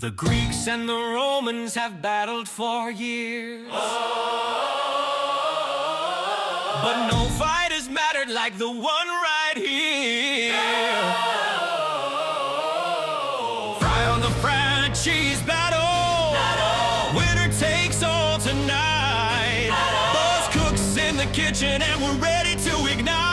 The Greeks and the Romans have battled for years, but no fight has mattered like the one right here. Fry on the fried cheese battle. Winner takes all tonight. Boss cooks in the kitchen and we're ready to ignite.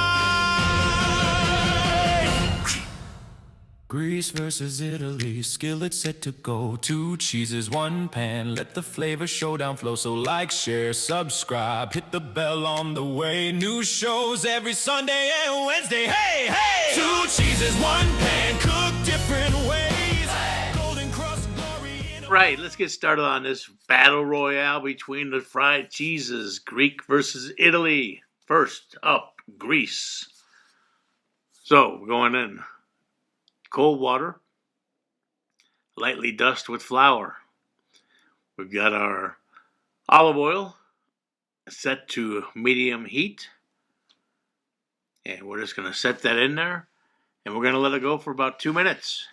Greece versus Italy, skillet set to go. 2 cheeses, 1 pan, let the flavor showdown flow. So like, share, subscribe, hit the bell on the way. New shows every Sunday and Wednesday. Hey, hey! 2 cheeses, 1 pan, cooked different ways. Golden crust glory. Right, let's get started on this battle royale between the fried cheeses, Greek versus Italy. First up, Greece. So, we're going in. Cold water, lightly dust with flour. We've got our olive oil set to medium heat. And we're just going to set that in there. And we're going to let it go for about 2 minutes.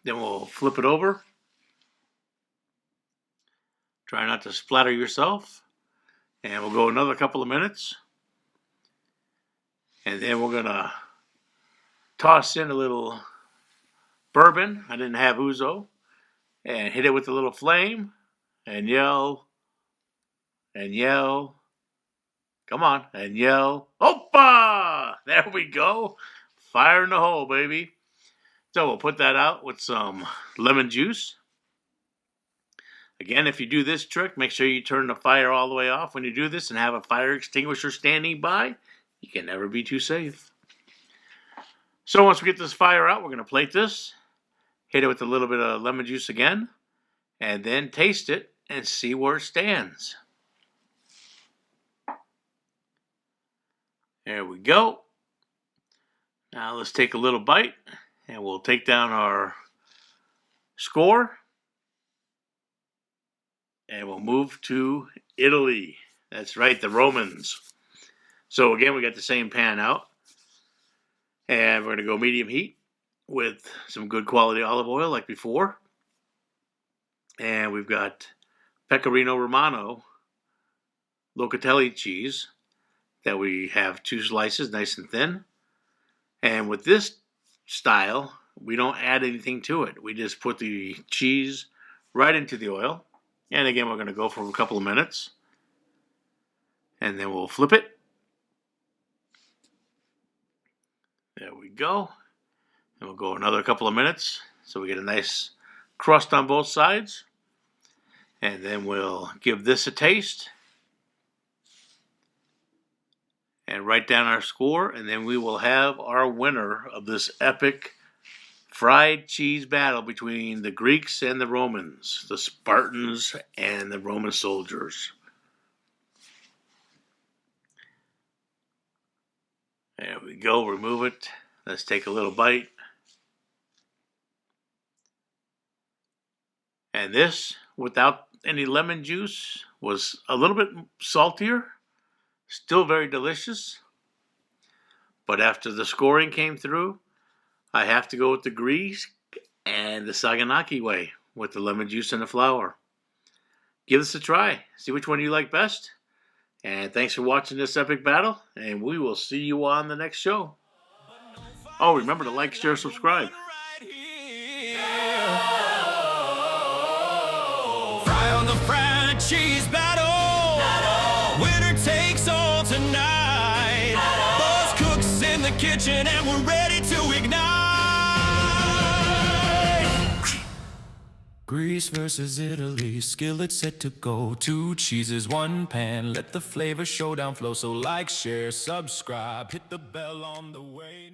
Then we'll flip it over. Try not to splatter yourself. And we'll go another couple of minutes. And then we're going to toss in a little bourbon. I didn't have ouzo. And hit it with a little flame. And yell. And yell. Come on. And yell. Opa! There we go. Fire in the hole, baby. So we'll put that out with some lemon juice. Again, if you do this trick, make sure you turn the fire all the way off when you do this and have a fire extinguisher standing by. You can never be too safe. So once we get this fire out, we're going to plate this, hit it with a little bit of lemon juice again, and then taste it and see where it stands. There we go. Now let's take a little bite, and we'll take down our score, and we'll move to Italy. That's right, the Romans. So again, we got the same pan out. And we're going to go medium heat with some good quality olive oil like before. And we've got Pecorino Romano locatelli cheese that we have 2 slices, nice and thin. And with this style, we don't add anything to it. We just put the cheese right into the oil. And again, we're going to go for a couple of minutes. And then we'll flip it. There we go. And we'll go another couple of minutes so we get a nice crust on both sides. And then we'll give this a taste. And write down our score. And then we will have our winner of this epic fried cheese battle between the Greeks and the Romans. The Spartans and the Roman soldiers. There we go, remove it. Let's take a little bite. And this, without any lemon juice, was a little bit saltier. Still very delicious. But after the scoring came through, I have to go with the Greek and the Saganaki way, with the lemon juice and the flour. Give this a try. See which one you like best. And thanks for watching this epic battle, and we will see you on the next show. Oh, remember to like, share, subscribe. Fry on the fried cheese battle. Winner takes all tonight. Boss cooks in the kitchen and we're ready to ignite. Greece versus Italy, skillet set to go. 2 cheeses, 1 pan, let the flavor showdown flow. So like, share, subscribe, hit the bell on the way.